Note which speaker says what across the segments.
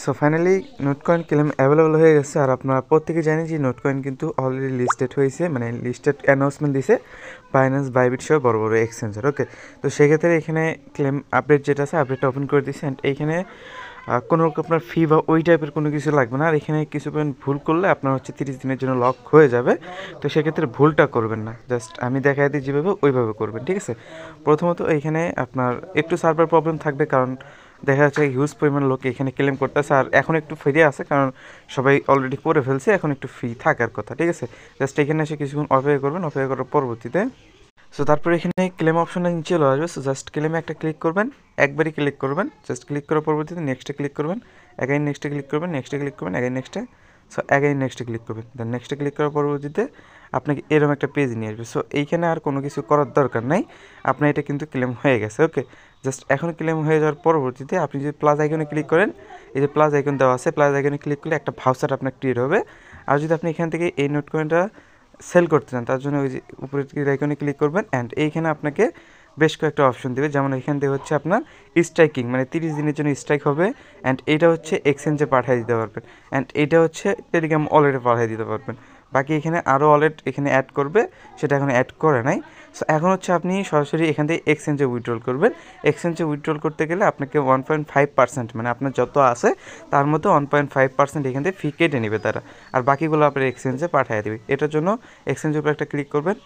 Speaker 1: So finally নোটকয়েন claim available হয়ে গেছে। আর আপনারা প্রত্যেকে জানেন যে নোটকয়েন কিন্তু অলরেডি লিস্টেড হয়েছে, মানে লিস্টেড অ্যানাউন্সমেন্ট দিছে বাইন্যান্স, বাইবিট সহ বড় বড় এক্সচেঞ্জার। ওকে, তো সেক্ষেত্রে এখানে ক্লেম আপডেট যেটা আছে আপডেটটা ওপেন করে দিচ্ছে। অ্যান্ড এইখানে কোনো আপনার ফি বা ওই টাইপের কোনো কিছু লাগবে না। আর এখানে কিছু পয়েন্ট ভুল করলে আপনার হচ্ছে 30 দিনের জন্য লক হয়ে যাবে। তো সেক্ষেত্রে ভুলটা করবেন না, জাস্ট আমি দেখাই দিই যেভাবে ওইভাবে করবেন, ঠিক আছে। প্রথমত এইখানে আপনার একটু সার্ভার প্রবলেম থাকবে, কারণ দেখা যাচ্ছে হিউজ পরিমাণ লোক এখানে ক্লেম করতেছে। আর এখন একটু ফ্রি আছে, কারণ সবাই অলরেডি করে ফেলছে, এখন একটু ফ্রি থাকার কথা, ঠিক আছে। জাস্ট এখানে এসে কিছুক্ষণ অপেক্ষা করবেন, অপেক্ষা করার পরবর্তীতে সো তারপরে এখানে ক্লেম অপশনে নিচে চলে আসবে। সো জাস্ট ক্লেমে একটা ক্লিক করবেন, একবারই ক্লিক করবেন। জাস্ট ক্লিক করার পরবর্তীতে নেক্সটে ক্লিক করবেন, অ্যাগাইন নেক্সটে ক্লিক করবেন, নেক্সটে ক্লিক করবেন, অ্যাগাইন নেক্সটে, সো অ্যাগাইন নেক্সটে ক্লিক করবেন। দেন নেক্সটে ক্লিক করার পরবর্তীতে আপনাকে এরকম একটা পেজ নিয়ে আসবে। সো এইখানে আর কোনো কিছু করার দরকার নাই, আপনার এটা কিন্তু ক্লেম হয়ে গেছে। ওকে, জাস্ট এখন ক্লেম হয়ে যাওয়ার পরবর্তীতে আপনি যদি প্লাস আইকনে ক্লিক করেন, এই যে প্লাস আইকন দেওয়া আছে, প্লাস আইকনে ক্লিক করলে একটা ভাউচার আপনার ক্রিয়েট হবে। আর যদি আপনি এখান থেকে এই নোট কয়েনটা সেল করতে চান, তার জন্য ওই যে উপরের আইকনে ক্লিক করবেন। অ্যান্ড এইখানে আপনাকে বেশ কয়েকটা অপশন দেবে, যেমন এখান থেকে হচ্ছে আপনার স্ট্রাইকিং, মানে 30 দিনের জন্য স্ট্রাইক হবে। অ্যান্ড এইটা হচ্ছে এক্সচেঞ্জে পাঠিয়ে দিতে পারবেন। অ্যান্ড এইটা হচ্ছে টেলিগ্রাম ওয়ালেটে পাঠিয়ে দিতে পারবেন। বাকি এখানে আরও ওয়ালেট এখানে অ্যাড করবে, সেটা এখন অ্যাড করে নাই। সো এখন হচ্ছে আপনি সরাসরি এখান থেকে এক্সচেঞ্জে উইথড্রল করবেন। এক্সচেঞ্জে উইথড্রল করতে গেলে আপনাকে 1.5%, মানে আপনার যত আছে তার মধ্যে 1.5% এখান থেকে ফি কেটে নেবে তারা, আর বাকিগুলো আপনার এক্সচেঞ্জে পাঠিয়ে দেবে। এটার জন্য এক্সচেঞ্জের উপর একটা ক্লিক করবেন,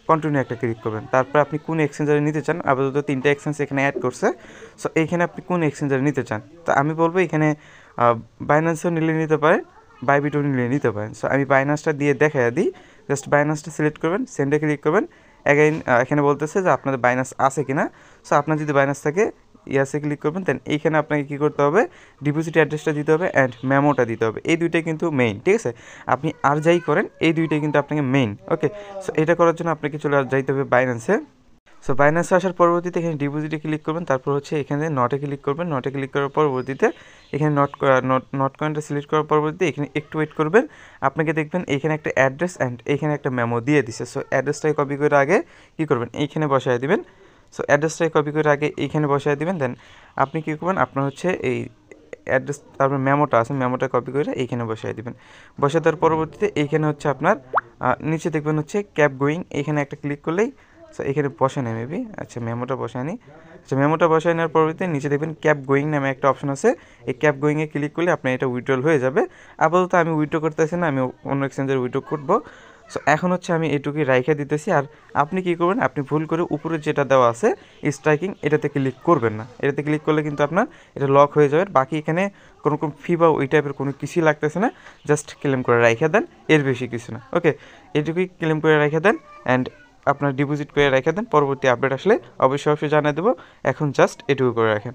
Speaker 1: কন্টিনিউ একটা ক্লিক করবেন। তারপর আপনি কোন এক্সচেঞ্জারে নিতে চান, আপাতত 3টা এক্সচেঞ্জ এখানে অ্যাড করছে। সো এইখানে আপনি কোন এক্সচেঞ্জারে নিতে চান, তো আমি বলবো এখানে বাইন্যান্সও নিলে নিতে পারেন, বাইবিটও নিলে নিতে পারেন। সো আমি বাইন্যান্সটা দিয়ে দেখাই দিই। জাস্ট বাইন্যান্সটা সিলেক্ট করবেন, সেন্ডে ক্লিক করবেন। অ্যাগেইন এখানে বলতেছে যে আপনাদের বাইন্যান্স আছে কিনা। সো আপনার যদি বাইন্যান্স থাকে ইয়াসে ক্লিক করবেন। দেন এইখানে আপনাকে কী করতে হবে, ডিপোজিট অ্যাড্রেসটা দিতে হবে অ্যান্ড মেমোটা দিতে হবে। এই দুইটাই কিন্তু মেইন, ঠিক আছে। আপনি আর যাই করেন এই দুইটাই কিন্তু আপনাকে মেইন। ওকে, সো এটা করার জন্য আপনাকে চলে যাইতে হবে বাইন্যান্সে। সো বাইন্যান্সে আসার পরবর্তীতে এখানে ডিপোজিটে ক্লিক করবেন, তারপর হচ্ছে এখানে নটে ক্লিক করবেন। নটে ক্লিক করার পরবর্তীতে এখানে নট কয়েনটা সিলেক্ট করার পরবর্তীতে এখানে একটু ওয়েট করবেন। আপনাকে দেখবেন এখানে একটা অ্যাড্রেস অ্যান্ড এখানে একটা মেমো দিয়ে দিছে। সো অ্যাড্রেসটাকে কপি করে আগে কী করবেন, এইখানে বসায় দিবেন। সো অ্যাড্রেসটাকে কপি করে আগে এইখানে বসায় দিবেন। দেন আপনি কী করবেন, আপনার হচ্ছে এই অ্যাড্রেস, তারপর মেমোটা আছে, মেমোটা কপি করে এইখানে বসায় দিবেন। বসে দেওয়ার পরবর্তীতে এইখানে হচ্ছে আপনার নিচে দেখবেন হচ্ছে ক্যাপ গোয়িং, এইখানে একটা ক্লিক করলেই সো এখানে বসে নেয় মেবি। আচ্ছা, মেমোটা বসায় নিই। আচ্ছা, মেমোটা বসায় নেওয়ার পরবর্তীতে নিচে দেখবেন ক্যাপ গোয়িং নামে একটা অপশন আছে। এই ক্যাপ গোয়িংয়ে ক্লিক করলে আপনার এটা উইথড্রল হয়ে যাবে। আপাতত আমি উইথড্র করতেছি না, আমি অন্য এক্সচেঞ্জের উইথড্র করবো। সো এখন হচ্ছে আমি এটুকুই রাইখে দিতেছি। আর আপনি কী করবেন, আপনি ভুল করে উপরে যেটা দেওয়া আছে স্ট্রাইকিং, এটাতে ক্লিক করবেন না। এটাতে ক্লিক করলে কিন্তু আপনার এটা লক হয়ে যাবে। বাকি এখানে কোনো ফি বা ওই টাইপের কোনো কিছুই লাগতেছে না, জাস্ট ক্লেম করে রাইখে দেন, এর বেশি কিছু না। ওকে, এটুকুই ক্লেম করে রাইখে দেন অ্যান্ড আপনার ডিপোজিট করে রেখে দেন। পরবর্তী আপডেট আসলে অবশ্যই জানিয়ে দেবো। এখন জাস্ট এটুকু করে রাখেন।